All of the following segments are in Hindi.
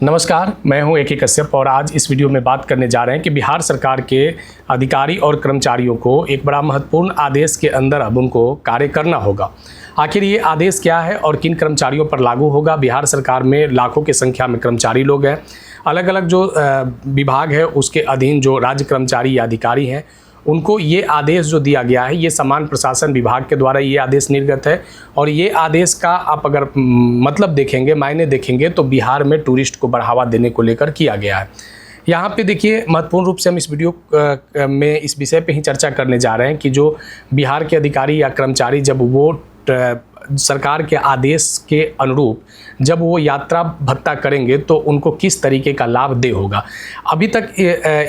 नमस्कार, मैं हूं ए.के. कश्यप और आज इस वीडियो में बात करने जा रहे हैं कि बिहार सरकार के अधिकारी और कर्मचारियों को एक बड़ा महत्वपूर्ण आदेश के अंदर अब उनको कार्य करना होगा। आखिर ये आदेश क्या है और किन कर्मचारियों पर लागू होगा। बिहार सरकार में लाखों की संख्या में कर्मचारी लोग हैं। अलग अलग जो विभाग है उसके अधीन जो राज्य कर्मचारी या अधिकारी हैं उनको ये आदेश जो दिया गया है, ये सामान्य प्रशासन विभाग के द्वारा ये आदेश निर्गत है। और ये आदेश का आप अगर मतलब देखेंगे, मायने देखेंगे तो बिहार में टूरिस्ट को बढ़ावा देने को लेकर किया गया है। यहाँ पे देखिए, महत्वपूर्ण रूप से हम इस वीडियो में इस विषय पे ही चर्चा करने जा रहे हैं कि जो बिहार के अधिकारी या कर्मचारी जब वो सरकार के आदेश के अनुरूप जब वो यात्रा भत्ता करेंगे तो उनको किस तरीके का लाभ दे होगा। अभी तक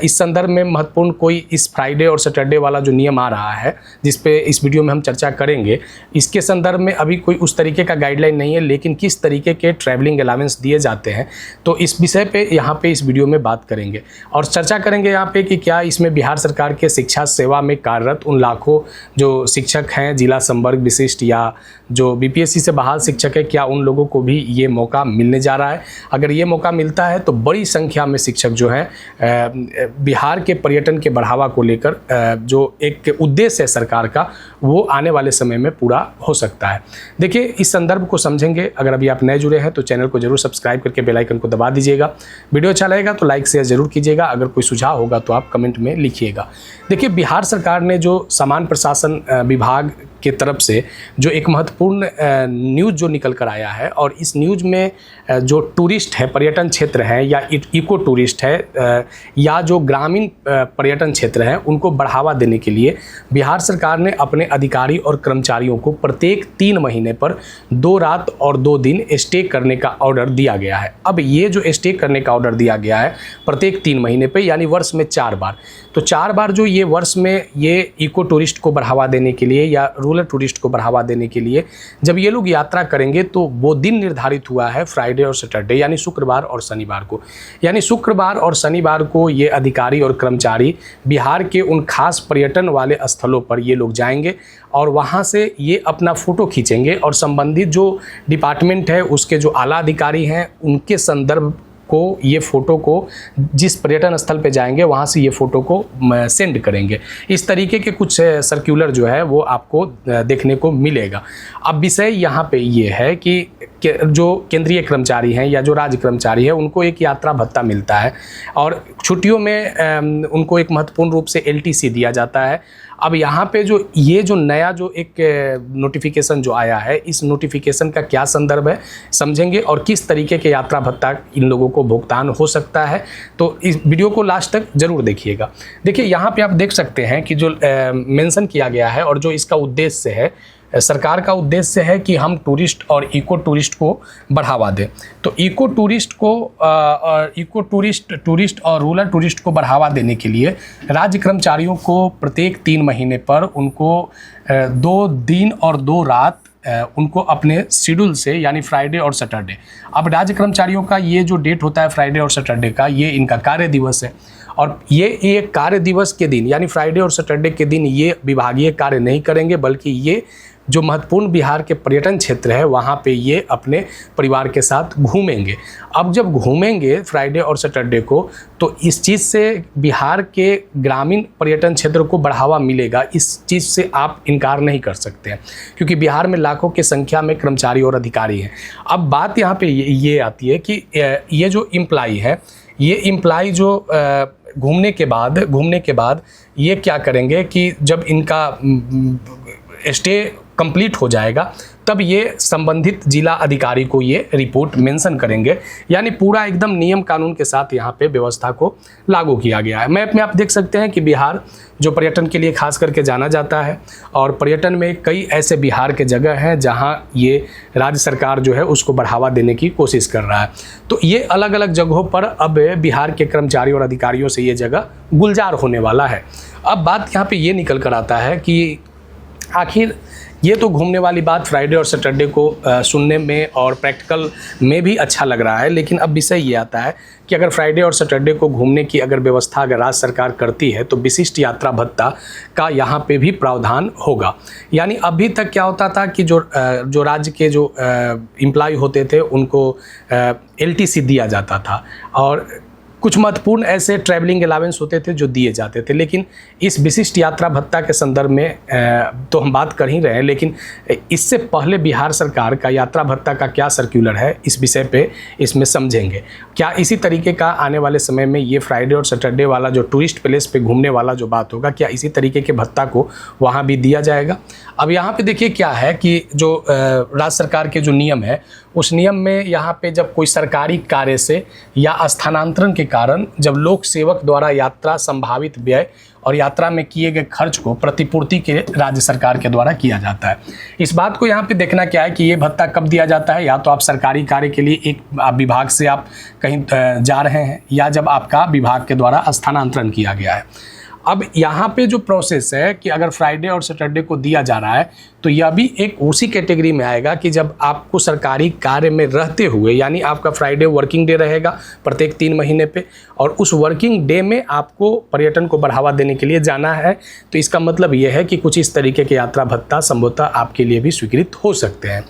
इस संदर्भ में महत्वपूर्ण कोई इस फ्राइडे और सैटरडे वाला जो नियम आ रहा है जिस पे इस वीडियो में हम चर्चा करेंगे, इसके संदर्भ में अभी कोई उस तरीके का गाइडलाइन नहीं है। लेकिन किस तरीके के ट्रैवलिंग अलाउंस दिए जाते हैं तो इस विषय पे यहाँ पे इस वीडियो में बात करेंगे और चर्चा करेंगे यहाँ पे कि क्या इसमें बिहार सरकार के शिक्षा सेवा में कार्यरत उन लाखों जो शिक्षक हैं, जिला संवर्ग विशिष्ट या जो बीपीएससी से बहाल शिक्षक है, क्या उन लोगों को भी ये मौका मिलने जा रहा है। अगर ये मौका मिलता है तो बड़ी संख्या में शिक्षक जो हैं बिहार के पर्यटन के बढ़ावा को लेकर जो एक उद्देश्य है सरकार का, वो आने वाले समय में पूरा हो सकता है। देखिए, इस संदर्भ को समझेंगे। अगर अभी आप नए जुड़े हैं तो चैनल को जरूर सब्सक्राइब करके बेल आइकन को दबा दीजिएगा। वीडियो अच्छा लगेगा तो लाइक शेयर जरूर कीजिएगा। अगर कोई सुझाव होगा तो आप कमेंट में लिखिएगा। देखिए, बिहार सरकार ने जो सामान्य प्रशासन विभाग के तरफ से जो एक महत्वपूर्ण न्यूज़ जो निकल कर आया है और इस न्यूज़ में जो टूरिस्ट है, पर्यटन क्षेत्र है या इको टूरिस्ट है या जो ग्रामीण पर्यटन क्षेत्र है, उनको बढ़ावा देने के लिए बिहार सरकार ने अपने अधिकारी और कर्मचारियों को प्रत्येक 3 महीने पर 2 रात और 2 दिन स्टे करने का ऑर्डर दिया गया है। अब ये जो स्टे करने का ऑर्डर दिया गया है प्रत्येक 3 महीने पे, यानी वर्ष में 4 बार, तो 4 बार जो ये वर्ष में ये इको टूरिस्ट को बढ़ावा देने के लिए या रूरल टूरिस्ट को बढ़ावा देने के लिए जब ये लोग यात्रा करेंगे तो वो दिन निर्धारित हुआ है फ्राइडे और सैटरडे, यानी शुक्रवार और शनिवार को। यानी शुक्रवार और शनिवार को ये अधिकारी और कर्मचारी बिहार के उन खास पर्यटन वाले स्थलों पर ये लोग जाएंगे और वहाँ से ये अपना फ़ोटो खींचेंगे और संबंधित जो डिपार्टमेंट है उसके जो आला अधिकारी हैं उनके संदर्भ को ये फ़ोटो को जिस पर्यटन स्थल पे जाएंगे वहाँ से ये फ़ोटो को सेंड करेंगे। इस तरीके के कुछ सर्कुलर जो है वो आपको देखने को मिलेगा। अब विषय यहाँ पे ये है कि जो केंद्रीय कर्मचारी हैं या जो राज्य कर्मचारी हैं उनको एक यात्रा भत्ता मिलता है और छुट्टियों में उनको एक महत्वपूर्ण रूप से LTC दिया जाता है। अब यहाँ पे जो ये जो नया जो एक नोटिफिकेशन जो आया है, इस नोटिफिकेशन का क्या संदर्भ है समझेंगे और किस तरीके के यात्रा भत्ता इन लोगों को भुगतान हो सकता है, तो इस वीडियो को लास्ट तक जरूर देखिएगा। देखिए, यहाँ पे आप देख सकते हैं कि जो मेंशन किया गया है और जो इसका उद्देश्य है, सरकार का उद्देश्य है कि हम टूरिस्ट और इको टूरिस्ट को बढ़ावा दें। तो इको टूरिस्ट और रूरल टूरिस्ट को बढ़ावा देने के लिए राज्य कर्मचारियों को प्रत्येक 3 महीने पर उनको 2 दिन और 2 रात उनको अपने शेड्यूल से, यानी फ्राइडे और सैटरडे। अब राज्य कर्मचारियों का ये जो डेट होता है फ्राइडे और सैटरडे का, ये इनका कार्य दिवस है और ये कार्य दिवस के दिन यानी फ्राइडे और सैटरडे के दिन ये विभागीय कार्य नहीं करेंगे, बल्कि ये जो महत्वपूर्ण बिहार के पर्यटन क्षेत्र है वहाँ पे ये अपने परिवार के साथ घूमेंगे। अब जब घूमेंगे फ्राइडे और सैटरडे को तो इस चीज़ से बिहार के ग्रामीण पर्यटन क्षेत्र को बढ़ावा मिलेगा। इस चीज़ से आप इनकार नहीं कर सकते हैं क्योंकि बिहार में लाखों की संख्या में कर्मचारी और अधिकारी हैं। अब बात यहाँ पे ये आती है कि ये जो एम्प्लॉई है, ये एम्प्लॉई जो घूमने के बाद ये क्या करेंगे कि जब इनका स्टे कंप्लीट हो जाएगा तब ये संबंधित जिला अधिकारी को ये रिपोर्ट मेंशन करेंगे। यानी पूरा एकदम नियम कानून के साथ यहाँ पे व्यवस्था को लागू किया गया है। मैप में आप देख सकते हैं कि बिहार जो पर्यटन के लिए खास करके जाना जाता है और पर्यटन में कई ऐसे बिहार के जगह हैं जहाँ ये राज्य सरकार जो है उसको बढ़ावा देने की कोशिश कर रहा है। तो ये अलग अलग जगहों पर अब बिहार के कर्मचारी और अधिकारियों से ये जगह गुलजार होने वाला है। अब बात यहाँ पर ये निकल कर आता है कि आखिर ये तो घूमने वाली बात फ्राइडे और सैटरडे को सुनने में और प्रैक्टिकल में भी अच्छा लग रहा है, लेकिन अब विषय ये आता है कि अगर फ्राइडे और सैटरडे को घूमने की अगर व्यवस्था अगर राज्य सरकार करती है तो विशिष्ट यात्रा भत्ता का यहाँ पे भी प्रावधान होगा। यानी अभी तक क्या होता था कि जो राज्य के जो एम्प्लॉय होते थे उनको LTC दिया जाता था और कुछ महत्वपूर्ण ऐसे ट्रैवलिंग अलावेंस होते थे जो दिए जाते थे, लेकिन इस विशिष्ट यात्रा भत्ता के संदर्भ में तो हम बात कर ही रहे हैं, लेकिन इससे पहले बिहार सरकार का यात्रा भत्ता का क्या सर्कुलर है इस विषय पे इसमें समझेंगे। क्या इसी तरीके का आने वाले समय में ये फ्राइडे और सैटरडे वाला जो टूरिस्ट प्लेस पे घूमने वाला जो बात होगा, क्या इसी तरीके के भत्ता को वहाँ भी दिया जाएगा? अब यहाँ पे देखिए क्या है कि जो राज्य सरकार के जो नियम है उस नियम में यहाँ पे जब कोई सरकारी कार्य से या स्थानांतरण के कारण जब लोक सेवक द्वारा यात्रा संभावित व्यय और यात्रा में किए गए खर्च को प्रतिपूर्ति के राज्य सरकार के द्वारा किया जाता है। इस बात को यहाँ पे देखना क्या है कि ये भत्ता कब दिया जाता है, या तो आप सरकारी कार्य के लिए एक विभाग से आप कहीं जा रहे हैं या जब आपका विभाग के द्वारा स्थानांतरण किया गया है। अब यहाँ पे जो प्रोसेस है कि अगर फ्राइडे और सैटरडे को दिया जा रहा है तो यह भी एक उसी कैटेगरी में आएगा कि जब आपको सरकारी कार्य में रहते हुए, यानी आपका फ्राइडे वर्किंग डे रहेगा प्रत्येक 3 महीने पे और उस वर्किंग डे में आपको पर्यटन को बढ़ावा देने के लिए जाना है, तो इसका मतलब यह है कि कुछ इस तरीके के यात्रा भत्ता संभवतः आपके लिए भी स्वीकृत हो सकते हैं।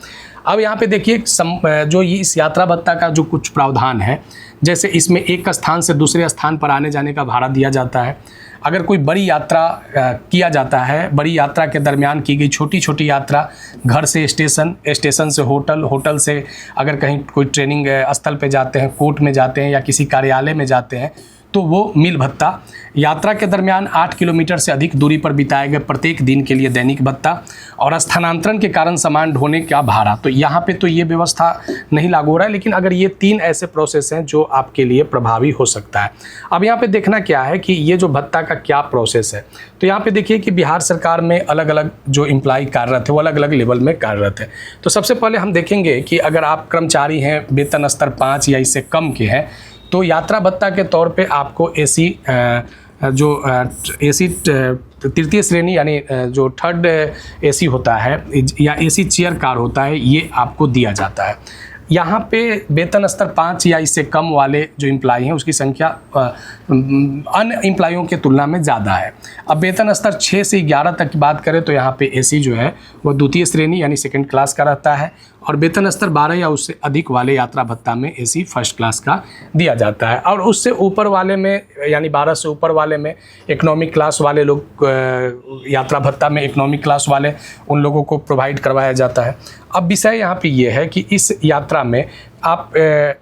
अब यहाँ पे देखिए जो इस यात्रा भत्ता का जो कुछ प्रावधान है, जैसे इसमें एक स्थान से दूसरे स्थान पर आने जाने का भाड़ा दिया जाता है। अगर कोई बड़ी यात्रा किया जाता है, बड़ी यात्रा के दरमियान की गई छोटी छोटी यात्रा, घर से स्टेशन, स्टेशन से होटल, होटल से अगर कहीं कोई ट्रेनिंग स्थल पे जाते हैं, कोर्ट में जाते हैं या किसी कार्यालय में जाते हैं, तो वो मील भत्ता, यात्रा के दरमियान 8 किलोमीटर से अधिक दूरी पर बिताए गए प्रत्येक दिन के लिए दैनिक भत्ता और स्थानांतरण के कारण सामान ढोने का भाड़ा। तो यहाँ पे तो ये व्यवस्था नहीं लागू हो रहा है, लेकिन अगर ये 3 ऐसे प्रोसेस हैं जो आपके लिए प्रभावी हो सकता है। अब यहाँ पे देखना क्या है कि ये जो भत्ता का क्या प्रोसेस है, तो यहाँ पे देखिए कि बिहार सरकार में अलग अलग जो एम्प्लॉय कार्यरत है वो अलग अलग लेवल में कार्यरत है। तो सबसे पहले हम देखेंगे कि अगर आप कर्मचारी हैं, वेतन स्तर 5 या इससे कम के हैं, तो यात्रा भत्ता के तौर पे आपको AC तृतीय श्रेणी यानी जो 3rd AC होता है या AC चेयर कार होता है, ये आपको दिया जाता है। यहाँ पे वेतन स्तर 5 या इससे कम वाले जो एम्प्लॉय हैं उसकी संख्या अन्य एम्प्लॉयों के तुलना में ज़्यादा है। अब वेतन स्तर 6 से 11 तक की बात करें तो यहाँ पे AC जो है वो द्वितीय श्रेणी यानी 2nd क्लास का रहता है और वेतन स्तर 12 या उससे अधिक वाले यात्रा भत्ता में AC 1st क्लास का दिया जाता है। और उससे ऊपर वाले में यानी 12 से ऊपर वाले में इकोनॉमिक क्लास वाले लोग, यात्रा भत्ता में इकोनॉमिक क्लास वाले उन लोगों को प्रोवाइड करवाया जाता है। अब विषय यहाँ पे ये है कि इस यात्रा में आप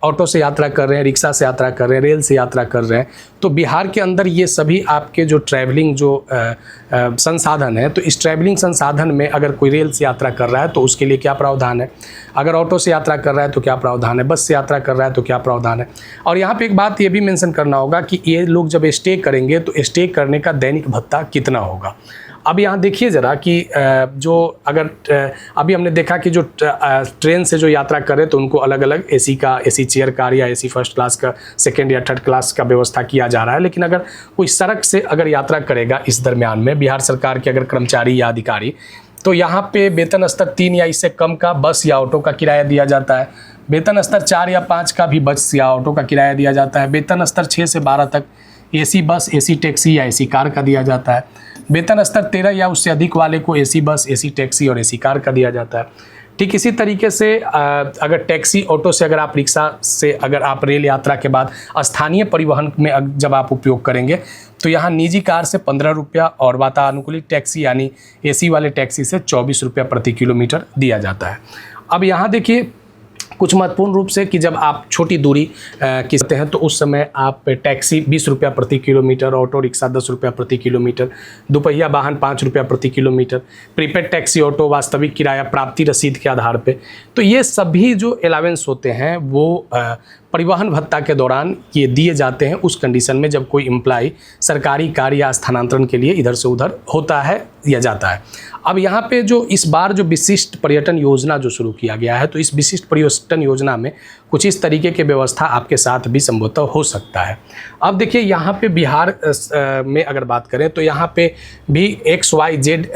ऑटो से यात्रा कर रहे हैं, रिक्शा से यात्रा कर रहे हैं, रेल से यात्रा कर रहे हैं, तो बिहार के अंदर ये सभी आपके जो ट्रैवलिंग जो संसाधन है, तो इस ट्रैवलिंग संसाधन में अगर कोई रेल से यात्रा कर रहा है तो उसके लिए क्या प्रावधान है, अगर ऑटो से यात्रा कर रहा है तो क्या प्रावधान है, बस से यात्रा कर रहा है तो क्या प्रावधान है। और यहाँ पे एक बात ये भी मेंशन करना होगा कि ये लोग जब स्टे करेंगे तो स्टे करने का दैनिक भत्ता कितना होगा। अब यहाँ देखिए ज़रा कि जो अगर अभी हमने देखा कि जो ट्रेन से जो यात्रा करें तो उनको अलग अलग AC चेयर कार या AC 1st क्लास का 2nd या 3rd क्लास का व्यवस्था किया जा रहा है, लेकिन अगर कोई सड़क से अगर यात्रा करेगा इस दरमियान में बिहार सरकार के अगर कर्मचारी या अधिकारी, तो यहाँ पे वेतन स्तर 3 या इससे कम का बस या ऑटो का किराया दिया जाता है, वेतन स्तर 4 या 5 का भी बस या ऑटो का किराया दिया जाता है, वेतन स्तर 6 से 12 तक AC बस, AC टैक्सी या AC कार का दिया जाता है, वेतन स्तर 13 या उससे अधिक वाले को AC बस, AC टैक्सी और AC कार का दिया जाता है। ठीक इसी तरीके से अगर टैक्सी, ऑटो से, अगर आप रिक्शा से, अगर आप रेल यात्रा के बाद स्थानीय परिवहन में जब आप उपयोग करेंगे तो यहाँ निजी कार से 15 रुपया और वातानुकूलित टैक्सी यानी AC वाले टैक्सी से 24 रुपया प्रति किलोमीटर दिया जाता है। अब यहाँ देखिए कुछ महत्वपूर्ण रूप से कि जब आप छोटी दूरी खींचते हैं तो उस समय आप टैक्सी 20 रुपया प्रति किलोमीटर, ऑटो रिक्शा 10 रुपया प्रति किलोमीटर, दोपहिया वाहन 5 रुपया प्रति किलोमीटर, प्रीपेड टैक्सी ऑटो वास्तविक किराया प्राप्ति रसीद के आधार पे, तो ये सभी जो अलावेंस होते हैं वो परिवहन भत्ता के दौरान ये दिए जाते हैं उस कंडीशन में जब कोई एम्प्लॉय सरकारी कार्य या स्थानांतरण के लिए इधर से उधर होता है या जाता है। अब यहाँ पे जो इस बार जो विशिष्ट पर्यटन योजना जो शुरू किया गया है, तो इस विशिष्ट पर्यटन योजना में कुछ इस तरीके की व्यवस्था आपके साथ भी संभवतः हो सकता है। अब देखिए यहाँ पे बिहार में अगर बात करें तो यहाँ पे भी XYZ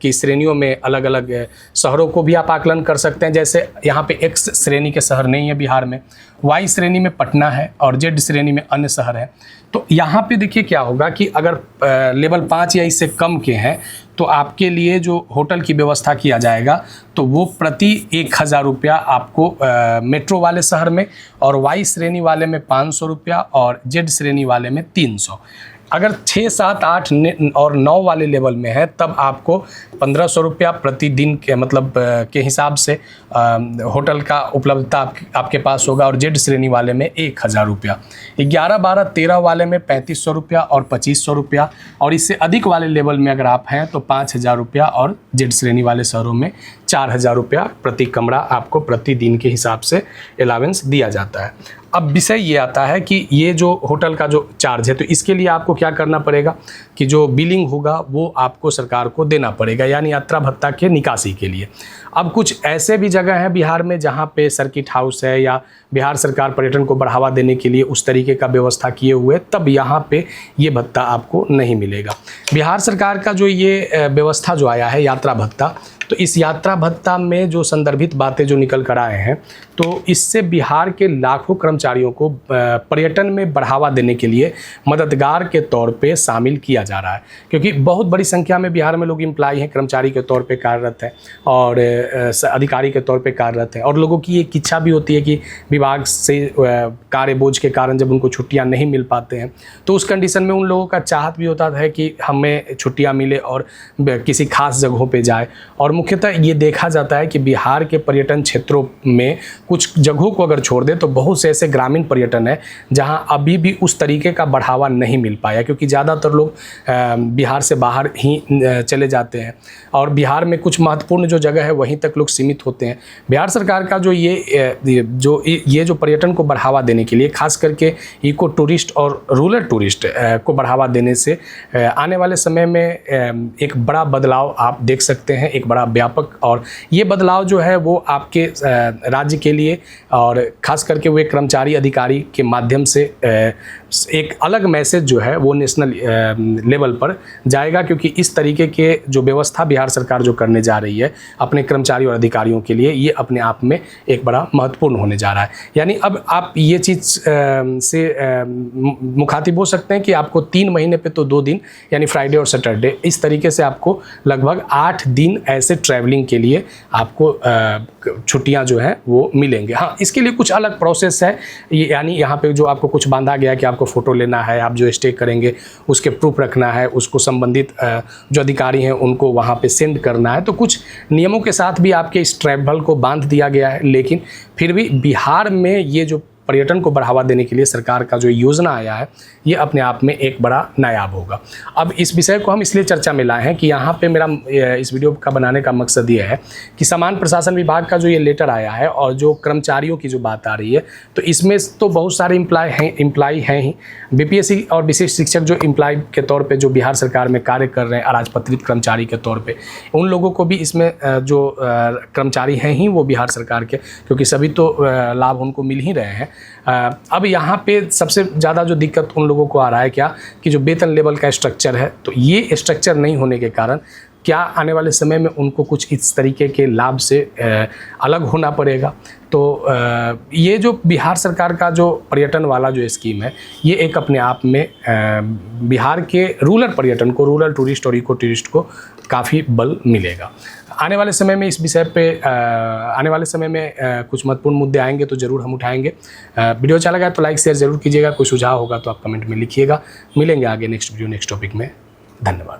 की श्रेणियों में अलग अलग शहरों को भी आप आकलन कर सकते हैं। जैसे यहाँ पे X श्रेणी के शहर नहीं है बिहार में, Y श्रेणी में पटना है और Z श्रेणी में अन्य शहर है। तो यहाँ पे देखिए क्या होगा कि अगर लेवल 5 या इससे कम के हैं तो आपके लिए जो होटल की व्यवस्था किया जाएगा तो वो प्रति 1000 रुपया आपको मेट्रो वाले शहर में, और Y श्रेणी वाले में 500 रुपया और Z श्रेणी वाले में 300। अगर 6, 7, 8 और 9 वाले लेवल में है तब आपको 1500 रुपया प्रतिदिन के मतलब के हिसाब से होटल का उपलब्धता आपके पास होगा, और Z श्रेणी वाले में 1000 रुपया। 11, 12, 13 वाले में 3500 रुपया और 2500 रुपया, और इससे अधिक वाले लेवल में अगर आप हैं तो 5000 रुपया, और Z श्रेणी वाले शहरों में 4000 रुपया प्रति कमरा आपको प्रतिदिन के हिसाब से अलावेंस दिया जाता है। अब विषय ये आता है कि ये जो होटल का जो चार्ज है तो इसके लिए आपको क्या करना पड़ेगा कि जो बिलिंग होगा वो आपको सरकार को देना पड़ेगा, यानी यात्रा भत्ता के निकासी के लिए। अब कुछ ऐसे भी जगह हैं बिहार में जहाँ पे सर्किट हाउस है या बिहार सरकार पर्यटन को बढ़ावा देने के लिए उस तरीके का व्यवस्था किए हुए, तब यहाँ पे ये भत्ता आपको नहीं मिलेगा। बिहार सरकार का जो ये व्यवस्था जो आया है यात्रा भत्ता, तो इस यात्रा भत्ता में जो संदर्भित बातें जो निकल कर आए हैं तो इससे बिहार के लाखों कर्मचारियों को पर्यटन में बढ़ावा देने के लिए मददगार के तौर पे शामिल किया जा रहा है, क्योंकि बहुत बड़ी संख्या में बिहार में लोग एम्प्लॉय हैं, कर्मचारी के तौर पे कार्यरत हैं और अधिकारी के तौर पे कार्यरत हैं, और लोगों की एक इच्छा भी होती है कि विभाग से कार्य बोझ के कारण जब उनको छुट्टियाँ नहीं मिल पाते हैं तो उस कंडीशन में उन लोगों का चाहत भी होता है कि हमें छुट्टियाँ मिले और किसी खास जगहों पर जाए। और मुख्यतः ये देखा जाता है कि बिहार के पर्यटन क्षेत्रों में कुछ जगहों को अगर छोड़ दें तो बहुत से ऐसे ग्रामीण पर्यटन है जहां अभी भी उस तरीके का बढ़ावा नहीं मिल पाया, क्योंकि ज़्यादातर लोग बिहार से बाहर ही चले जाते हैं और बिहार में कुछ महत्वपूर्ण जो जगह है वहीं तक लोग सीमित होते हैं। बिहार सरकार का जो ये जो पर्यटन को बढ़ावा देने के लिए खास करके इको टूरिस्ट और रूरल टूरिस्ट को बढ़ावा देने से आने वाले समय में एक बड़ा बदलाव आप देख सकते हैं, एक बड़ा व्यापक। और ये बदलाव जो है वो आपके राज्य के लिए और ख़ास करके वे कर्मचारी अधिकारी के माध्यम से एक अलग मैसेज जो है वो नेशनल लेवल पर जाएगा, क्योंकि इस तरीके के जो व्यवस्था बिहार सरकार जो करने जा रही है अपने कर्मचारी और अधिकारियों के लिए, ये अपने आप में एक बड़ा महत्वपूर्ण होने जा रहा है। यानी अब आप ये चीज़ से मुखातिब हो सकते हैं कि आपको 3 महीने पे तो 2 दिन यानी फ्राइडे और सैटरडे, इस तरीके से आपको लगभग 8 दिन ऐसे ट्रैवलिंग के लिए आपको छुट्टियां जो है वो मिलेंगे। हाँ, इसके लिए कुछ अलग प्रोसेस है, यानी यहाँ पे जो आपको कुछ बांधा गया कि आपको फ़ोटो लेना है, आप जो स्टे करेंगे उसके प्रूफ रखना है, उसको संबंधित जो अधिकारी हैं उनको वहाँ पे सेंड करना है। तो कुछ नियमों के साथ भी आपके इस ट्रैवल को बांध दिया गया है, लेकिन फिर भी बिहार में ये जो पर्यटन को बढ़ावा देने के लिए सरकार का जो योजना आया है ये अपने आप में एक बड़ा नायाब होगा। अब इस विषय को हम इसलिए चर्चा में लाए हैं कि यहाँ पे मेरा इस वीडियो का बनाने का मकसद ये है कि सामान्य प्रशासन विभाग का जो ये लेटर आया है और जो कर्मचारियों की जो बात आ रही है, तो इसमें तो बहुत सारे एम्प्लॉय हैं ही। बीपीएससी और विशेष शिक्षक जो एम्प्लॉय के तौर पर जो बिहार सरकार में कार्य कर रहे हैं अराजपत्रित कर्मचारी के तौर पर, उन लोगों को भी इसमें जो कर्मचारी हैं ही वो बिहार सरकार के, क्योंकि सभी तो लाभ उनको मिल ही रहे हैं। अब यहाँ पे सबसे ज़्यादा जो दिक्कत उन लोगों को आ रहा है क्या कि जो वेतन लेवल का स्ट्रक्चर है, तो ये स्ट्रक्चर नहीं होने के कारण क्या आने वाले समय में उनको कुछ इस तरीके के लाभ से अलग होना पड़ेगा। तो ये जो बिहार सरकार का जो पर्यटन वाला जो स्कीम है ये एक अपने आप में बिहार के रूरल पर्यटन को, रूरल टूरिस्ट और इको टूरिस्ट को काफ़ी बल मिलेगा। आने वाले समय में इस विषय पे कुछ महत्वपूर्ण मुद्दे आएंगे तो ज़रूर हम उठाएंगे। वीडियो अच्छा लगा तो लाइक शेयर ज़रूर कीजिएगा, कोई सुझाव होगा तो आप कमेंट में लिखिएगा। मिलेंगे आगे नेक्स्ट वीडियो नेक्स्ट टॉपिक में। धन्यवाद।